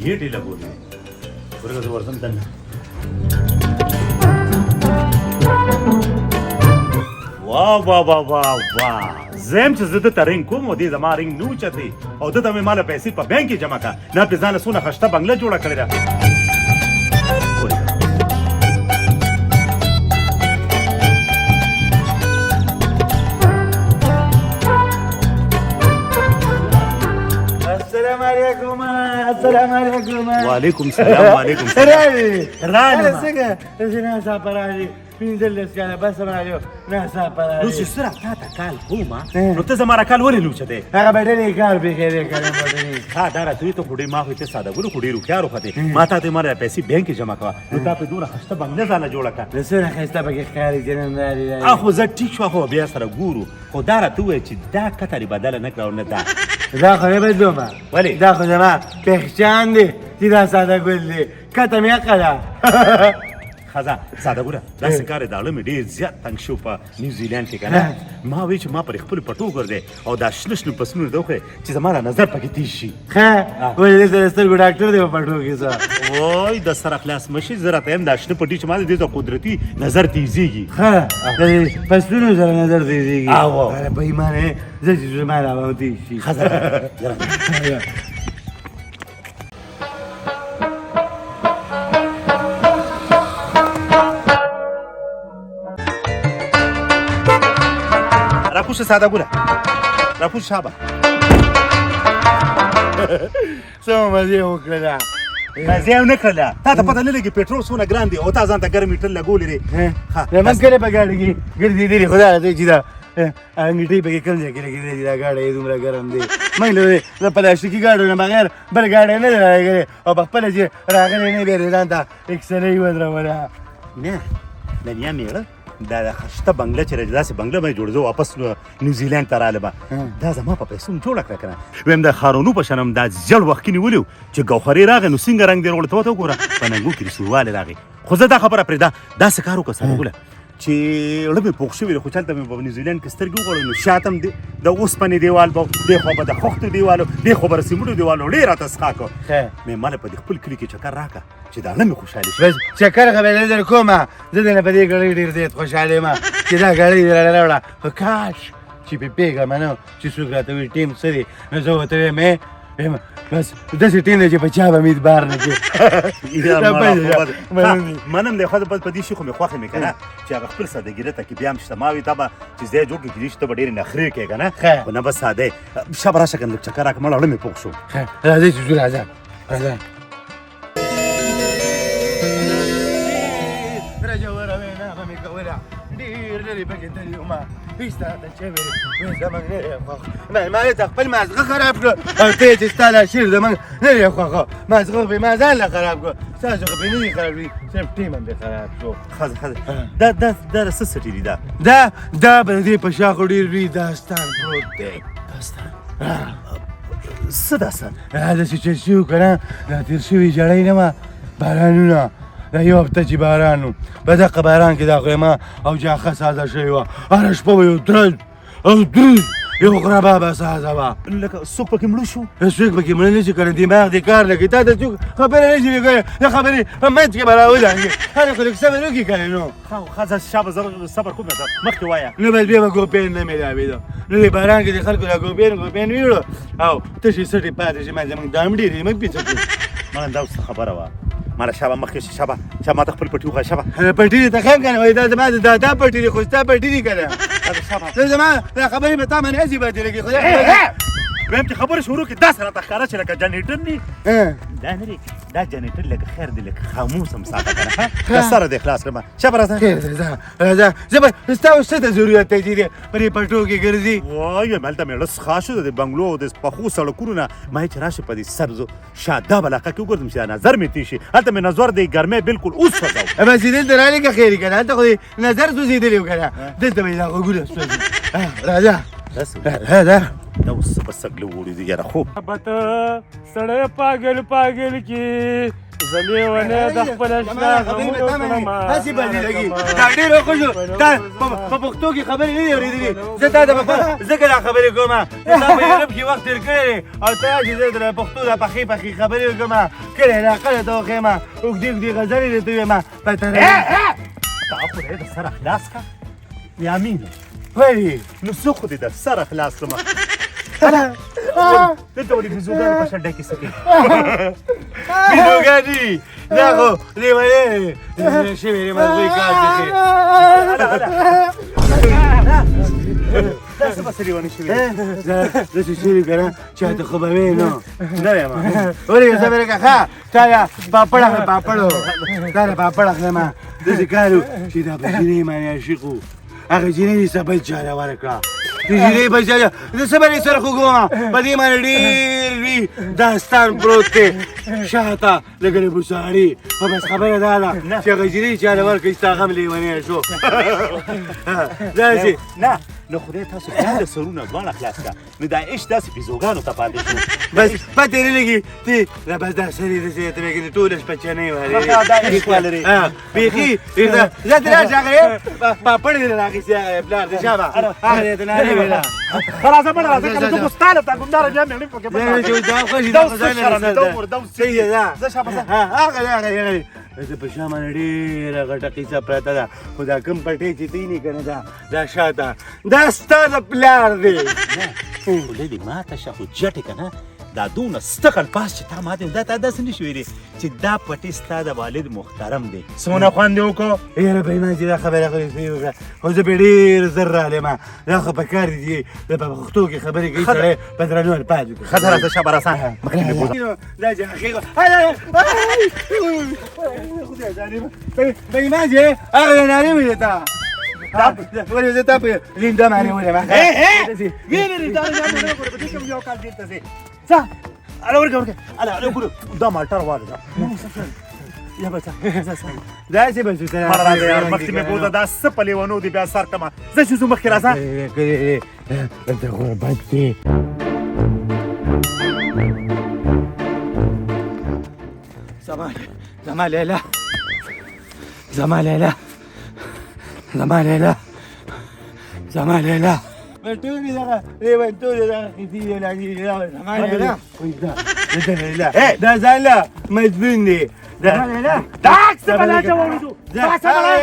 گیټې لګولې ورګه زه ورځم دننه واه واه واه واه واه زم چې زه دته رنګ کوم او دې زما رنګ نه اوچتې او دته مې ماله پیسې په بانک کې جمع کړه نه پې ځانله څونه خشته بنګله جوړه کړې ده السلام علیکم وعلیکم سلام وعلیکم سلام راځه څنګه زه صاحب راځي پینځلس کاله بس راځو نه صاحب نو راځي چې سره تا ته کال کوم نو ته زما را کال ولې نه اوچتې هغه به ډېرې کار به کړې کړم ها دا راته ته خو ډېر ما خو ته ساده ګلو خو ډېر هوښیار وختې ما ته ماره پیسې بانک کې جمع کړه نو تا په دومره خسته بنګله ځانله جوړه کړه د سره ښایسته پکې ښکاري جنمداري خو زه ټیک شو خو بیا سره ګورو خو دا راته ووایه چې دا کترې بدله نه کړه او نه دا دا خو نه بدلوم ولې دا خو زما پېخچان دی چې دا ساده ګل دی کته مې عقه ده ښځه ساده ګوره داسې کار یې د اړه مې ډېر زیات تنګ شو په نیوزیلینډ کې که نه ما وایي چې ما پرې خپلو پټو ګرځې او دا شنه شنه فصلونه ده وښیې چې زما دا نظر پکې تېز شي ښه ولې دې سره سترګو ډاکټر دی په پټو کې څه وای د سره خلاص مشي زه راته یم دا شنه پټي چې ما دې ته قدرتي نظر تیزېږي ښه د فصلونو سره نظر تېزېږي او په ایمانه زه چې زما را به تېز شي ښځه راپوشه ساده ګوره راپوشه شابه څه مزې وکړله مزې یې ونه کړله تا ته پته نه لګي پټرول څومره ګران دی او تا ځان ته ګرم میټر لګولې دی زمونږ کلی په ګاډي کې ګرځېدلي خو دا راځي چې دا انګټۍ پکې کوم ځای کې لګېدلې دا ګاډی یې دومره ګرم دی موږ له د پلاستیکي ګاډیو نه بغیر بل ګاډی نه دی راغلی او په خپله چې راغلی نه بیا ځان ته اکسرې ودروله نه ننیا میړه دا د خشته بنګله چې داسې بنګله به یې جوړ زه واپس نیوزیلینډ ته رالم دا زما په پیسو جوړه کړه که نه ویم د خارونو په شان هم دا زیړ وخت کې نیولي وو چې ګوهرې راغی نو څنګه رنګ دې وروړه ته ورته وګوره په ننګو کې رسوروالی راغی خو زه دا خبره پرېږده داسې کار وکړه ساده چې اړه مې پوخ شوي دی خو چلته مې په نیوزیلینډ کې سترګې وغوړې نو شاته هم د اوسپنې دیوال به دې خوا به د خښتو دیوال و دې خوا به د سیمټو دیوال و ډېر راته څښا کړ مې ماله په دې خپل کلي کې چکر راکړه چې دا نه مې خوشحالي شي بس چکر خو به یې در کومه زه دې نه په دې ګړۍ ډېر زیات خوشحاله یم چې دا ګړۍ دې راوړه خو کاش چې پې پوهېږم نه چې څوک راته وایي ټیم څه دی نو زه ورته وایم بس داسې ټیم دی چې په چا به مې اعتبار نه کړي منم دی ښځه بس په دې شي خو مې خوښې مې که نه چې هغه خپل سادهګي راته کې بیا هم شته ما وایي تا به چې ځای جوړ کړي کېدای شي ته به ډېرې نخرې کوې که نه خو نه بس ساده شابه راشه که نه لږ چکر راکړه مړه اړه مې پوخ شو راځئ چې ځو راځه راځه رجوره وینا به مې کوله ډېر لرې پکې تللي وم هېڅ راته چوې وایي زموږ نه دی خوښ ما یې ته خپل مازغه خراب کړو او ته یې چې ستا دا شعر زموږ نه دی خوښه مازغه خو ما ځان له خراب کړو ستاسو خو پې نه دي خراب کړي صرف ټیم هم دې خراب شو ښځه دا څه سټي دي دا به د دې په شا خو ډېر لوی داستان پروت دی داستان څه داستان داسې چې شي وو که نه دا تېر شوي ژړی نه وه بارانونه دا یو هفته چې باران و په دغه باران کې دا خیمه او جاخه سازه شوې وه هره شپه به یو درز او دروز یو غربا به سازه وه لکه څوک پکې مړه شو څوک پکې مړه نه شي کړی دماغ دې کار نه کوي تا ته څوک خبره نه شي کولی د خبرې په منځ کې به راولانګې هله خو لږ صبر وکړي که نو ښځه شابه زه صبر کوم مخکې وایه نو بس بیا به ګوپین نه مېلاوېده نو دې باران کې د خلکو دا ګوپین ویوړو او تشې سټې پاتې شي ما زموږ دام ډېرې موږ پیڅه کړو ماله دا اوس خبره وه ماله شابه مخکې شي شابه ما ته خپل پټي وښایه شابه پټي دې ته خیم که نه وایي دا زما دا پټي دي خو ستا پټي دي که نه شابه زه زما دا خبرې به تا باندې هسې باندې لګي خدای ویم چې خبرې شروع کړي داسې راته ښکاره چې لکه جنریټر نه دا نه دی دا جنریټر لکه خیر دی لکه خاموس هم ساته که نه د سره دې خلاص کړم شابه راځه راځه زه به ستا اوس څه ته ضرورت دی چې دې په دې پټو کې ګرځي وایي هلته مې څښا شو د بنګلو او د پخو سړکونو نه ما چې راشي په دې سبزو شاداب علاقه کې وګرځم چې دا نظر مې تېز شي هلته مې نظر دی ګرمۍ بالکل اوس سوځو بس دلته رالې که خیر که نه هلته خو دې نظر سوځېدلی و که نه دلته به یې دا غوږونه سوځي راځه تاسو دا دا اوس په سګلو وړي دي یاره خوب بته سړی پاگل پاگل کی زلیونه د خپل اشنا هسې باندې لګي دا ډېر خوښ شو تا په پښتو کې خبرې نه دي اورېدلې زه تا ته ځکه دا خبرې کوم تا په یورپ کې وخت تېر کړی دی او ته چې زه د پښتو دا پخې پخې خبرې کوم کله علاقه درته وښیم اوږدې اوږدې غزلې درته ویم تا خو دې د سر اخلاص کا یا مين ولې نو زه خو دې د سر اخلاص کړم دلته ولې بيزوګانې په شډه کې سکي بيزوګانې دا خو لیونی دی شوی دی مزغوی کار دی دا څه بس لیونی شوی زه چې شوي که نه چاته خو به وې نو نه یم ولې زه مې ښه تا یا پاپړ اخلم پاپړ تا د پاپړ اخلم داسې کار و چې دا په جینۍ باندې عاشق و هغه جینۍ دې بل چا له ورکړه د جینۍ بل چا زه څه به دې سره خوږوم په دې باندې ډېر لوی داستان پروت دی شاته لکه د بوساري خو بس خبره دا ده چې هغه جینۍ چا له ورکړه ستا غم لیونی شو داسې نه نو خدای تاسو ټول سرونه ځوان خلاص کا نو دا ايش داسې بيزوګانو ته پاتې شو بس پاتې نه لګي ته دا بس دا سړي داسې ته وایي ټول شپه چنۍ وهلې دا عشق ولري بیخي زه ترې راشه هغه پاپړ دې راخیستې هغه پلار دې شابه هغه دې ته نارې ویله خلاص به راځه کله زه ګستاله تا ګنداره بیا مې پکې دا خوښي دا صحیح ده زه شابه هغه زه په شا باندې ډېره غټه قیصه پرته ده خو دا کوم پټۍ چې تی نه که نه دا شاته دا ستا د پلار دی خولې دې ماته شه خو جټې که نه دا دونه ستقل پاس چې تا ماته دا تا داسې نه شي ویلې چې دا پټۍ ستا د والد محترم دی څومره خوند دې وکړو یاره بېمان چې دا خبره خو دې وکړه خو زه پرې ډېر زر رالم دا خو په کار دي چې په پښتو کې خبرې کوي سړی په درنو الفاظ وکړي ښه ده راځه شابه راسه مخکې مې بوځه دا چې حقیقت بېمان چې هغه نارې ویلې تا ولې زه تا په لینده باندې ولیم وینې دا نه ګوره په دې کې یو کال دلته ځې ځه اله ورکه اله ګوره دا مالټر واله دا یا بچا داسې به شو مړه راځه یار مخکې مې بوځه دا څه په لیونو دي بیا سر کړمه زه چې ځو مخکې راځه دلته غربت دی زما لیلا زما لیلا زما لیلا زما لیلا ټولې دغه لیونتوب دغه کیسې دي زما لیلا دا ځان له مجنون دی زما لیلا دا څه بلا جوړو دا څه بلا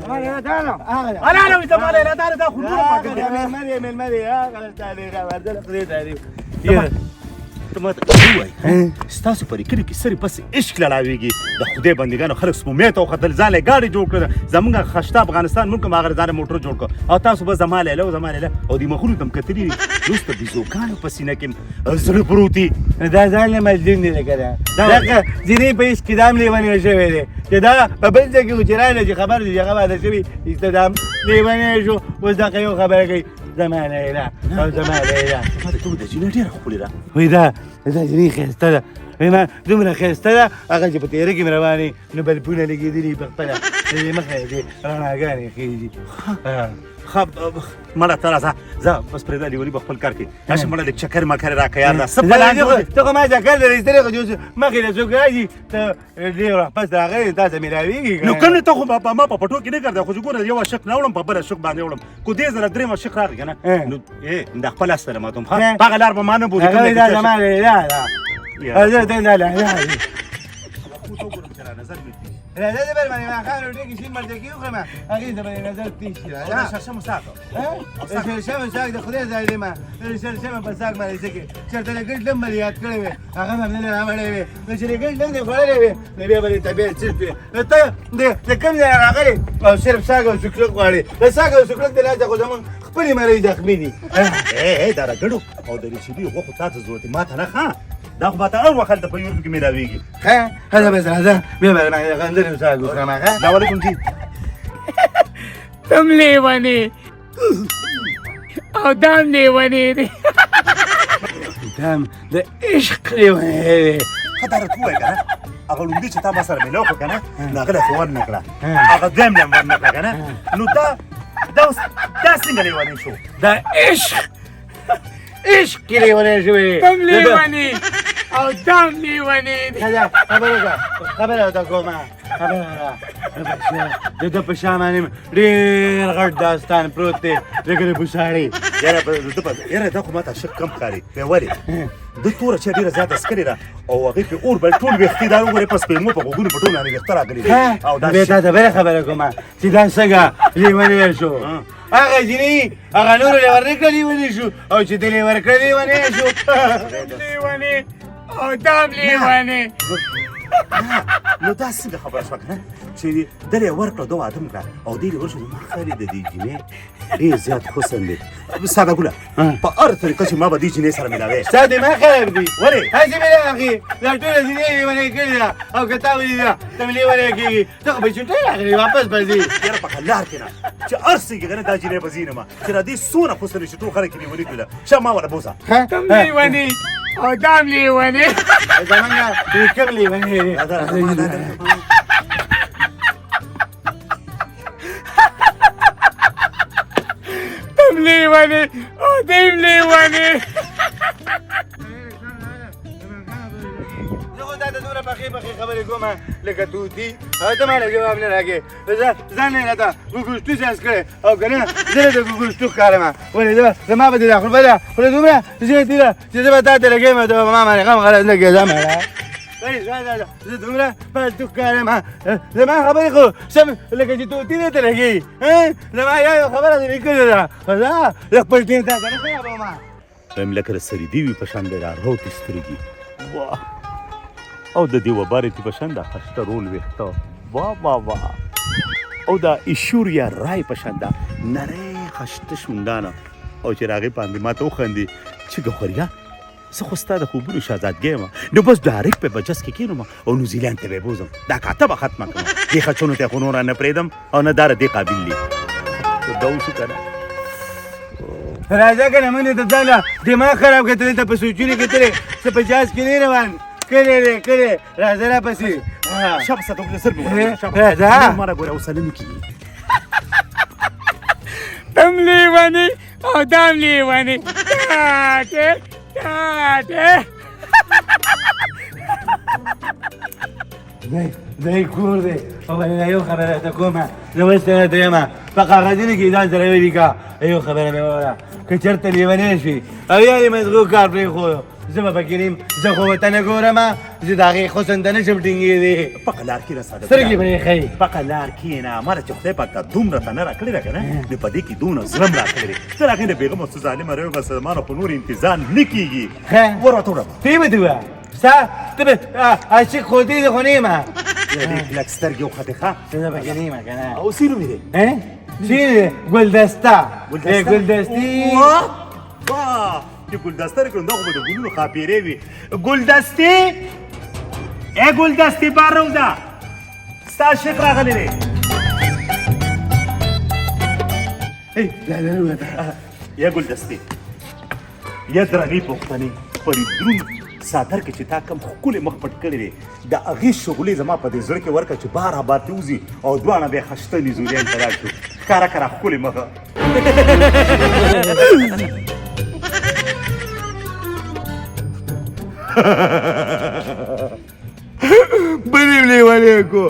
زما لیلا دا نو اله اله زما لیلا دا خو نور پاکه ملمري هغه تا لیلا ورته خدای ته دی ته ماته وایي ستاسو په کلي کې سرې پسې عشق لړاوېږي د خدای بندګانو خلک سپومې ته وختل ځان له ګاډي جوړ کړه زمونږ خشته افغانستان ملک هم هغه ځان موټر جوړ کړ او تاسو به زما لیلا او زما لیلا او دې مخونو ته م کتلي دي اوس د بيزوګانو په سینه کې زړه پروت دي دا ځان له مجنون دی لکه دا دغه ځینې په هېڅ کې دام لیونی شوی دی چې دا په بل ځای کې و چې راغلی چې خبر دی چې هغه واده شوي استدام لیونی شو اوس دغه یو خبره کوي زما لیلا او زما لیلا ما ته د جینۍ ډېره ښکلې ده وایي دا جینۍ ښایسته ده وایي ما دومره ښایسته ده هغه چې په تیاره کې مې روانې نو بلپونه لګېدلي په خپله د دې مخه یې دې رڼاګانې خېږي ښه مړه ته راځه ځه بس پرېږده لیوني به خپل کار کوي راشي مړه لږ چکر مکر یې راکړه یار دا څه پلان ته خو ما چکر در ایستلی خو چې مخکې له څوک راځي ته ډېر وخت پس راغلی تا ته مې راویږي نو کوم ته خو ما په پټو کې نه ګرځه خو چې ګوره یو عاشق نه وړم په بل عاشق باندې وړم کو دې ځله درېیم عاشق راغی که نه نو دا خپل استله ماتم ښه په هغه لار به ما نه بوځي دا زما لیلا ده زه ته دا لیلا راځه دې بل باندې ما خان روټۍ کې شین مرچکي وخورم هغې ته به دې نظر تېز شي شرشمو ساکو شرشمه ساک د خدای ځای دی ما شرشمه په ساک باندې څه کې چېرته د ګډ لم به یاد کړی وې هغه به همدلته راوړی وې نو چې د ګډ لم دې خوړلی وې نو بیا به دې طبیعت چټ وې نو ته د کوم ځای راغلی او صرف ساک او سوکلک غواړې د ساک او سوکلک د لاسه خو زمونږ خپلې مرۍ زخمي دي دا راګړو او د ریشیدي غوښو تا ته ضرورت ما ته نه ښه دا خو به ته اول وخت هلته په یورپ کې مېلاوېږي ښه هله بس راځه بیا به د غندرې ساک وخورم ښه السلام علیکم جی تم لیونی او دام لیونی دی دام د عشق لیونی دی ښه دا راته ووایه که نه هغه لومړي چې تا ما سره مېلاو کړه که نه نو هغه له ور نه کړه هغه دویم نه ور نه کړه که نه نو دا اوس دا څنګه لیونی شو دا عشق کې لیونی شوې تم لیونی او دام لیونی خبره ورته کومه د ده په شا باندې ډېر غټ داستان پروت دی لکه د بوساړې یاره دا خو ماته شک کم ښکاري ولې د توره چې ډېره زیاته سکرې ده او هغې پرې اور بل ټول ویښتې دا وګورې په سپېلمو په غوږونو په ټول باندې ویښته راغلي دي او دا بیا تا ته بله خبره کومه چې دا څنګه لیونی شو هغه جنۍ هغه نورو له ورنکړه لیونی شو او چې دې له ورکړه لیونی شو لیونی او دام لیونی نو دا څنګه خبره شوه که نه چې ده یې ورکړه ده واده م کړه او دې یې ورشو زما خیال د دې جینۍ ډېر زیات حسن دی ساده ګله په هر طریقه چې ما به دې جینۍ سره ملاوی ستا دماغ خراب دی ولې هسې مې نه اخي دا ټوله جینۍ لیونی کړې ده او که تا ولیده ته مې لیونی کېږي ته خو به چوټۍ راغلې واپس به ځې یاره په لار کې نه چې هر څه کې که نه دا جینۍ به ځي نه ما چې را دې څونه حسن چې ټول خلک یې لیوني کړي ده شه ما وله بوځه تم لیونی او دام لیونی زمونږ دې کوم لیونی دی تم لیونی او دیم لیونی زه خو تا ته دومره پخې خبرې کوم لکه توتي او ته ماله جواب نه راکړې ځان یې راته ګوګوشتو سیاس کړی او که نه زه نه د ګوګوشتو ښکارم ولې زما به دې دا خو بله خوله دومره زیاتي ده چې زه به تا ته لګېم ته به ما باندې غم غلط نه کړې ځه مړه زه دومره فالتو ښکارم زما خبرې خو سم لکه چې توتي نه ته لګېږي زما یو خبره دې کړې ده خو زه خپل ټیم تا ته نه خرابوم وایم لکه د سریدي وي په شان دی راروتې سترګې واه او د دې وبارې په شان دا خشته رول ویښته واه واه واه او دا ایشوریا رای په شان دا نری خشته شونډانه او چې راغې باندې ما ته وخندي چې ګوهریا زه خو ستا د خوبونو شهزادګۍ یم نو بس ډایرکټ په بجس کې کښېنم او نیوزیلینډ ته به یې بوځم دا کاته به ختمه کړم دې خچونو ته یې خو نوره نه پرېږدم او نه دا د دې قابل دي دا وشو که نه راځه که نه موږ دې ته ځان دماغ خراب کړې ته دلته په سوچونو کې تلې څه په جاز کې نه روان کړی راځه راپسې شابه ساته وګوره زر مې راځه ما را ګوره اوسه نه کېږي تم لیونی او دام لیونی ټاټې ټاټې دی کور دی او باندې یو خبره ته کومه زه اوس ته یم په کاغذونو کې ځان سره ولیکه یو خبره مې وویله که چېرته لیونی شوي او یا دې مزغو کار پرېښودو زه به پکې نیم زه خو ورته نه ګورم زه د هغې حسن ته نشم ټینګېدی پکه لار کښېنه ساده سترګې به یې ښایي پکه لار کښېنه ما له چې خدای پاک تا دومره تنه راکړې ده که نه نو په دې کې دونه زړه م راکړی دی ته راغې د بېغمه څه ظالمه روی بس ما نه خو نور انتظار نه کېږي ور راته وړه ته یې به دې ووایه ستا ته به عاشق خو دې خو نه یم دې کلک سترګې وختې ښه زه پکې نه یم که نه او څه نوم یې دی چیرې دی ګلدسته ګلدستې واه چې ګلدسته نه کړم دا خو به د ګلونو ښاپېرې وي ګلدستې ای ګلدستې بار راوځه ستا عاشق راغلی دی یا ګلدستې یا درنې پوښتنې پرې دروند څادر کې چې تا کم ښکلی مخ پټ کړی دی د هغې شغلې زما په دې زړه کې ورکړه چې بار بار ته وځي او دواړه بیا خشته نیوزیلینډ ته لاړ شو ښکاره کړه ښکلې مخه بنیم لیونی کو